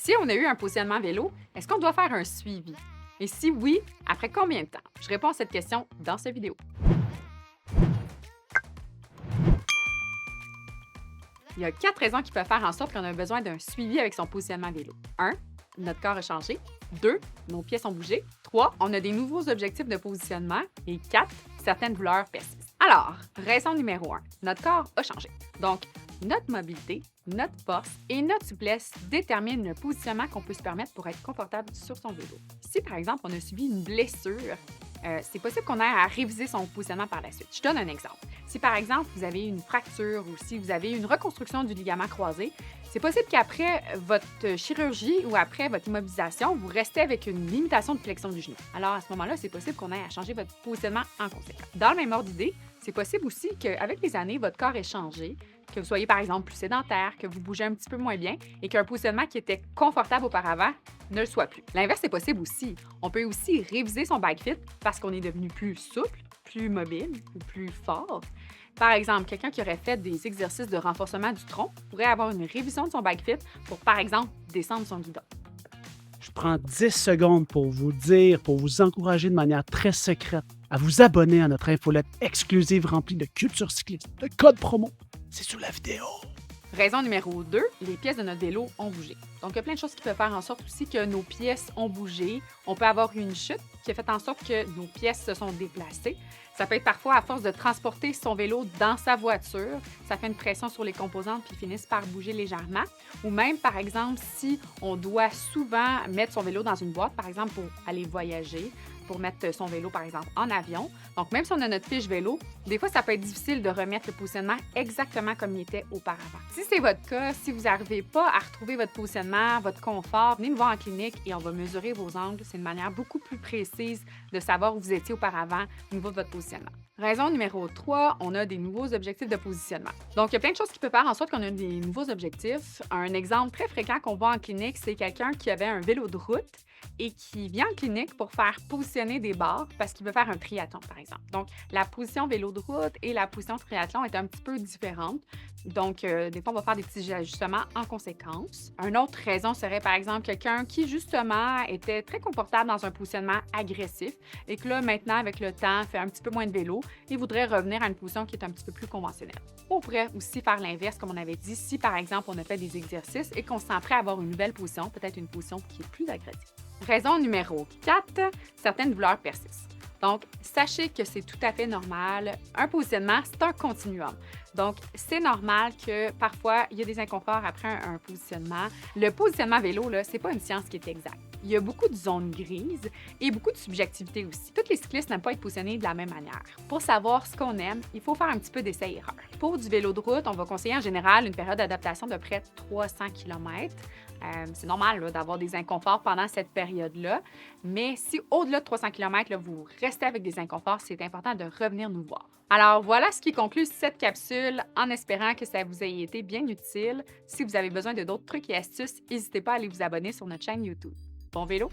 Si on a eu un positionnement vélo, est-ce qu'on doit faire un suivi? Et si oui, après combien de temps? Je réponds à cette question dans cette vidéo. Il y a 4 raisons qui peuvent faire en sorte qu'on a besoin d'un suivi avec son positionnement vélo. 1. Notre corps a changé. 2. Nos pieds ont bougé. 3. On a des nouveaux objectifs de positionnement. Et 4. Certaines douleurs persistent. Alors, raison numéro 1. Notre corps a changé. Donc, notre mobilité, notre force et notre souplesse déterminent le positionnement qu'on peut se permettre pour être confortable sur son vélo. Si, par exemple, on a subi une blessure, c'est possible qu'on ait à réviser son positionnement par la suite. Je donne un exemple. Si, par exemple, vous avez une fracture ou si vous avez une reconstruction du ligament croisé, c'est possible qu'après votre chirurgie ou après votre immobilisation, vous restez avec une limitation de flexion du genou. Alors, à ce moment-là, c'est possible qu'on ait à changer votre positionnement en conséquence. Dans le même ordre d'idée, c'est possible aussi qu'avec les années, votre corps ait changé, que vous soyez par exemple plus sédentaire, que vous bougez un petit peu moins bien et qu'un positionnement qui était confortable auparavant ne le soit plus. L'inverse est possible aussi. On peut aussi réviser son bike fit parce qu'on est devenu plus souple, plus mobile ou plus fort. Par exemple, quelqu'un qui aurait fait des exercices de renforcement du tronc pourrait avoir une révision de son bike fit pour, par exemple, descendre son guidon. Je prends 10 secondes pour vous encourager de manière très secrète à vous abonner à notre infolette exclusive remplie de culture cycliste, de codes promo. C'est sous la vidéo. Raison numéro 2, les pièces de notre vélo ont bougé. Donc, il y a plein de choses qui peuvent faire en sorte aussi que nos pièces ont bougé. On peut avoir eu une chute qui a fait en sorte que nos pièces se sont déplacées. Ça peut être parfois à force de transporter son vélo dans sa voiture. Ça fait une pression sur les composantes puis finissent par bouger légèrement. Ou même, par exemple, si on doit souvent mettre son vélo dans une boîte, par exemple, pour aller voyager, pour mettre son vélo, par exemple, en avion. Donc, même si on a notre fiche vélo, des fois, ça peut être difficile de remettre le positionnement exactement comme il était auparavant. Si c'est votre cas, si vous n'arrivez pas à retrouver votre positionnement, votre confort, venez nous voir en clinique et on va mesurer vos angles. C'est une manière beaucoup plus précise de savoir où vous étiez auparavant au niveau de votre positionnement. Raison numéro 3, on a des nouveaux objectifs de positionnement. Donc, il y a plein de choses qui peuvent faire en sorte qu'on a des nouveaux objectifs. Un exemple très fréquent qu'on voit en clinique, c'est quelqu'un qui avait un vélo de route et qui vient en clinique pour faire positionner des barres parce qu'il veut faire un triathlon, par exemple. Donc, la position vélo de route et la position triathlon est un petit peu différente. Donc, des fois, on va faire des petits ajustements en conséquence. Une autre raison serait, par exemple, quelqu'un qui, justement, était très confortable dans un positionnement agressif et que là, maintenant, avec le temps, fait un petit peu moins de vélo et voudrait revenir à une position qui est un petit peu plus conventionnelle. On pourrait aussi faire l'inverse, comme on avait dit, si, par exemple, on a fait des exercices et qu'on se sent prêt à avoir une nouvelle position, peut-être une position qui est plus agressive. Raison numéro 4, certaines douleurs persistent. Donc, sachez que c'est tout à fait normal. Un positionnement, c'est un continuum. Donc, c'est normal que parfois, il y a des inconforts après un positionnement. Le positionnement vélo, ce n'est pas une science qui est exacte. Il y a beaucoup de zones grises et beaucoup de subjectivité aussi. Tous les cyclistes n'aiment pas être positionnés de la même manière. Pour savoir ce qu'on aime, il faut faire un petit peu d'essai-erreur. Pour du vélo de route, on va conseiller en général une période d'adaptation de près de 300 km. C'est normal là, d'avoir des inconforts pendant cette période-là, mais si au-delà de 300 km, là, vous restez avec des inconforts, c'est important de revenir nous voir. Alors voilà ce qui conclut cette capsule, en espérant que ça vous ait été bien utile. Si vous avez besoin de d'autres trucs et astuces, n'hésitez pas à aller vous abonner sur notre chaîne YouTube. Bon vélo!